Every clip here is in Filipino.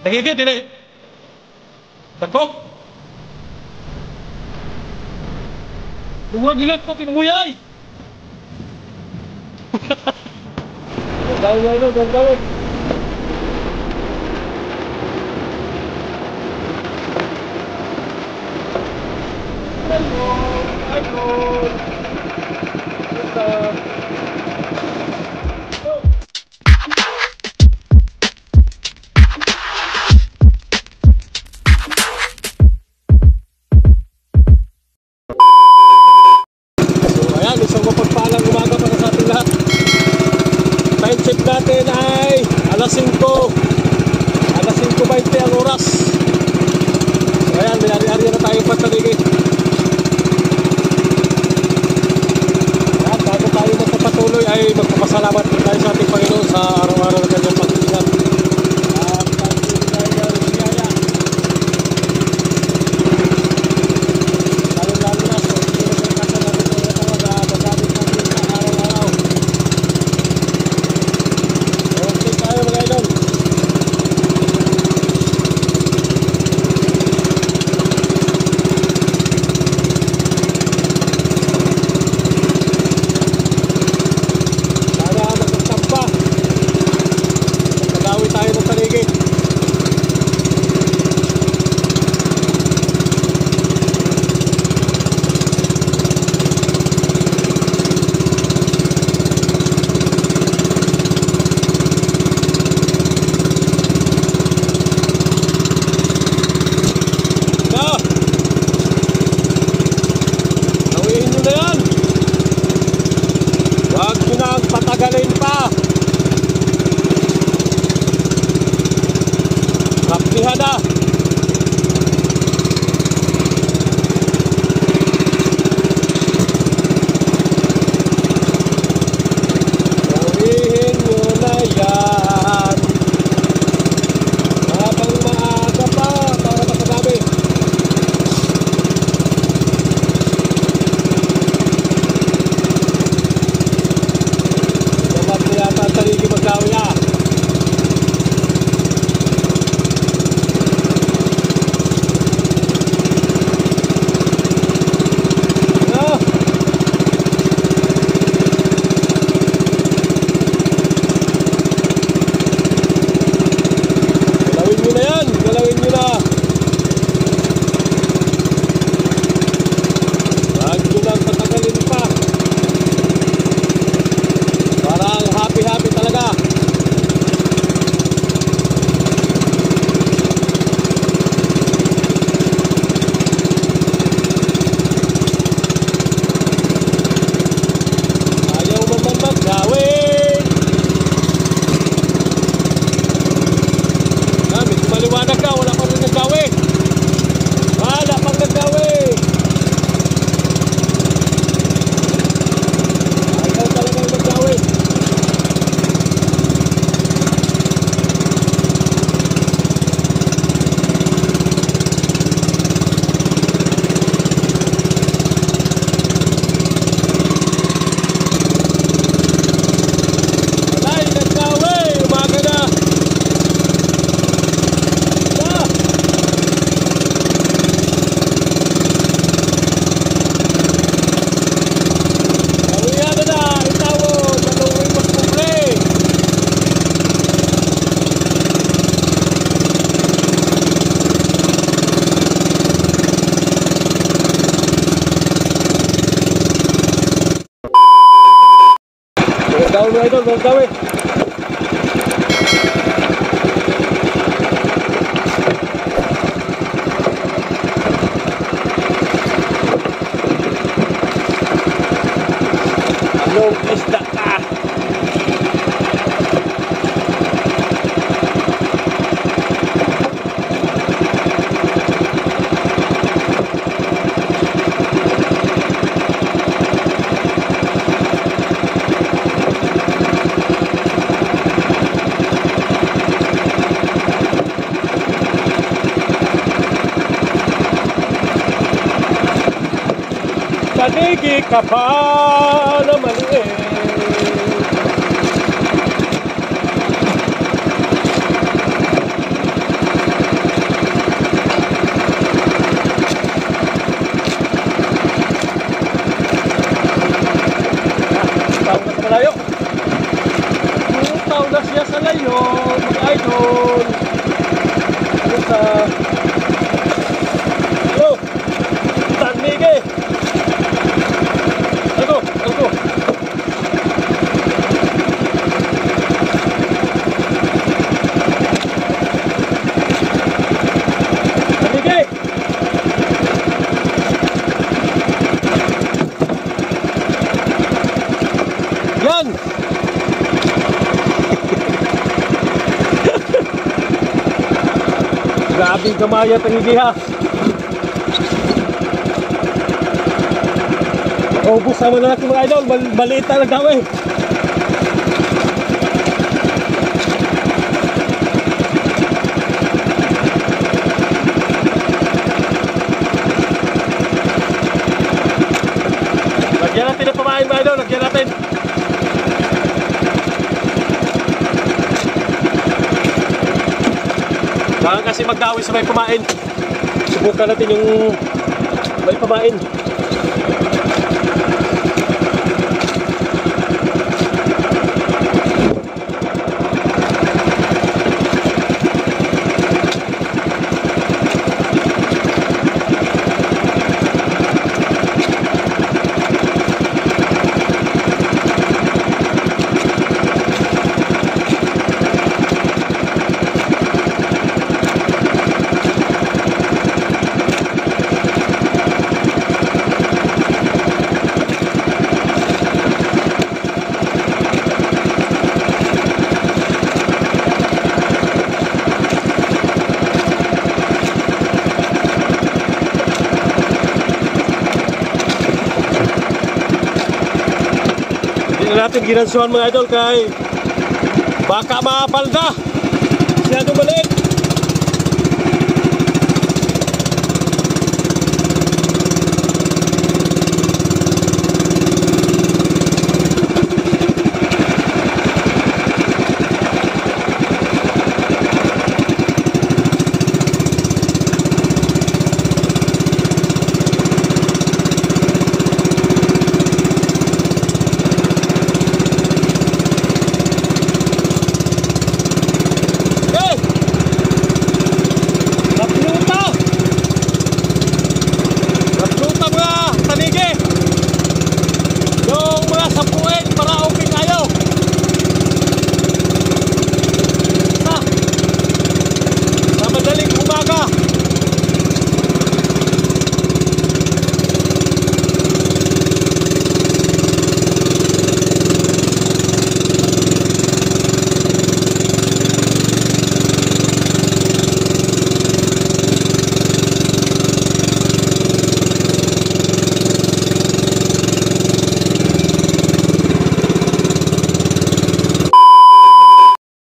Nagigit, dili. Tagpok. Huwag gilat ko, pinumuyay. Gawin. Hello. Isang mapagpalang umaga para sa ating lahat. Time check natin ay alas 5. Alas 5:20 ang oras. So ayan, may ari-ari na tayo pataligid. At bago tayo magpapatuloy ay magpapasalamat tayo sa ating Panginoon sa araw-araw na kanyang pag-iingat. Patagalin pa. Rapihan na. Gawihin nyo na yan habang maaga pa para makagabi. Yata ang sarili maglawi na. Galawin nyo na yan. Galawin nyo na. Huwag nyo lang patagalin pa. Parang happy talaga. Ayaw mo man maggawin. Medyo maliwanag ka, wala pang naggawin. Wala pang naggawin. Ayaw talagang maggawin. Idol, gawin. Anong isda ka? Panigi ka pa na maliit. Grabing kamaya tangigi ha. Ubus sama na natin mga idol. Maliit na daw eh. Lagyan natin ang pamain mga idol. Lagyan natin. Baka kasi magdawi sa may pamain. Subukan natin yung may pamain. Natin ginansuhan mga idol kay baka maapalda masyadong maliit.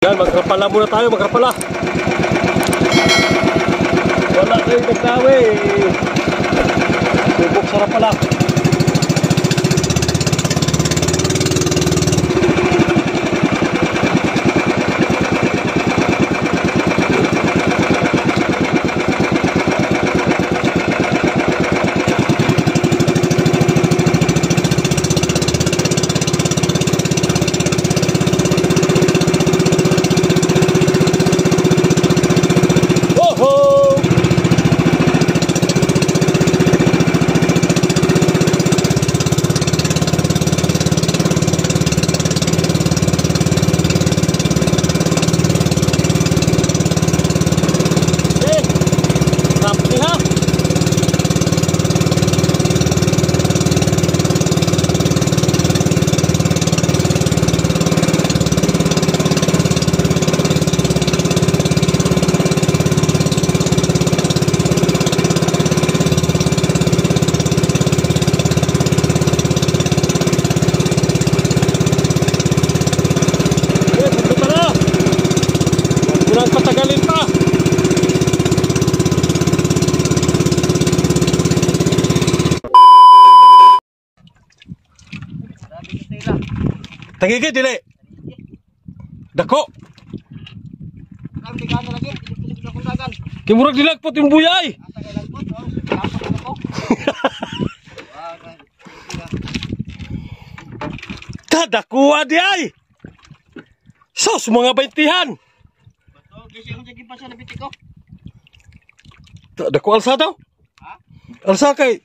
Yan, magkrapala muna tayo, magkrapala. Wala tayong nagkawe. Subok sarap pala. Patagalin pa. Tangigi dili. Dako. Kimurag dilagpot yung buyay. Tadakuha di ay. Sos mga baintihan. Dako alsa daw. Alsa kay.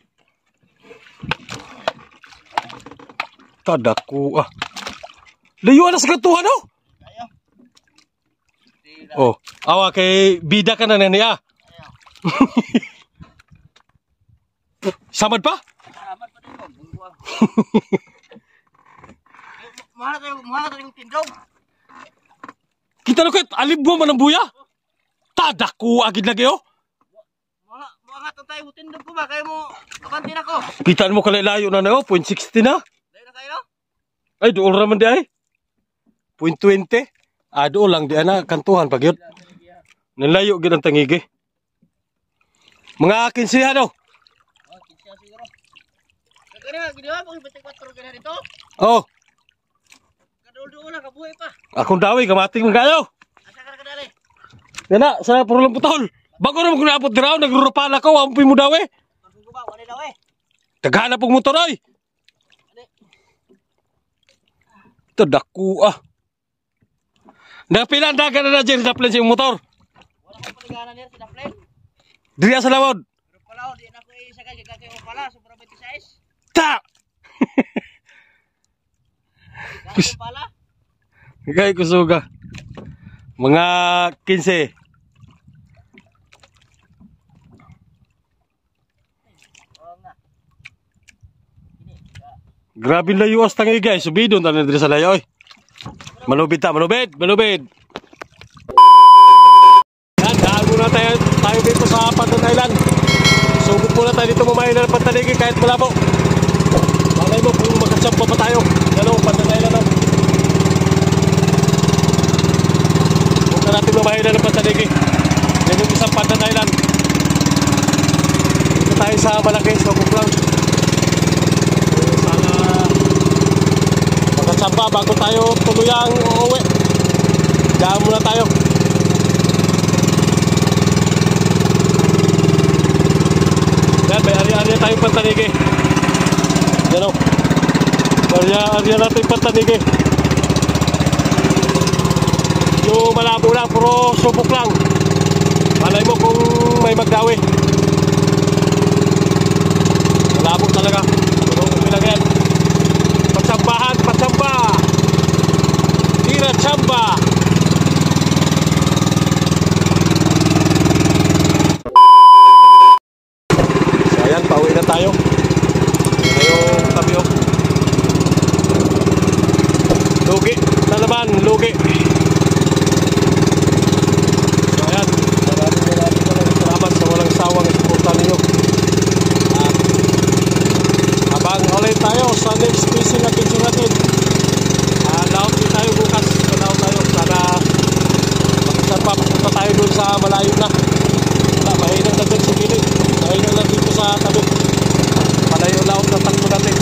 Tadakuha. Layo na sa katuhan no? Oh, awa kay bida ka na niya. Samad pa? Samad pa din mo. Mahal tayo yung tindog. Kita na kahit alibwa man ang buya. Tadaku agid lagi oh. Mga hatong tayo, tindog ko ba? Kaya mo, kabantin ako. Kita mo kalay-layo na na oh. 0.60 na. Dahil na kayo? Ay, doon raman di ay. 0.20. Ah, doon lang di ana. Kantuhan pag yun. Nilayo gid ang tangigi. Mga 15 ano? Oh, kinsya siguro. Kaya ginawa mo, 24 ka na rito. Oh. Kadul-duo na, kabuhay pa. Akong dawi, kamating mga kayo. Asa ka na kadali? Yan na, sa Purulong Putol. Bago naman kung naapot diraw, nagrurupan ako, ampoy mo daw eh. Pagkong ko ba, wala daw eh. Tagahanap ang motor ay. Ito, daku ah. Napinandagan na na dyan, naplan siya yung motor. Wala kong paliganan niya sa daplen. Diriya sa lawad. Pero pala, di na ko isakay, kaya mo pala, sobrang 26. Ta! Kaya mo pala. Kaya kusuga. Mga 15. Oo nga. Grabe layo as tangi guys. Subidon tayo na sa layo. Malubid ta, malubid, malubid. Yan, daan muna tayo dito sa Pandan Island. Sugod muna tayo dito mamayin na ng pantaligi kahit malabo. Malay mo kung magkatsampa pa tayo. Yan o, Pandan Island o. Huwag na natin mamayin na ng pantaligi. Yan yung isang Pandan Island. Dito tayo sa malaki, sa Buklang. Sana magkatsampa bago tayo tuluyang uuwi. Diyan muna tayo. Yan, may area-area tayong pantanigi. Yan o. Area natin yung pantanigi. Yung malabo lang, puro subok lang. Malay mo kung may magdawi. Malabo talaga. Pero okay lang yan. Patsambahan, patsamba. Tira tsamba. Ayan, pauwi na tayo. Ngayong tabi o. Lugi na naman, lugi. So ayan, maraming salamat sa walang sawang suporta ninyo. At habang ulit tayo sa next fishing adventure natin. Laot din tayo bukas. Laot tayo. Sana makisarpa papunta tayo dun sa malayo na. Mahinang na dun sa gilid. Mahinang na dito sa tabi. Malayo laot na takbo natin.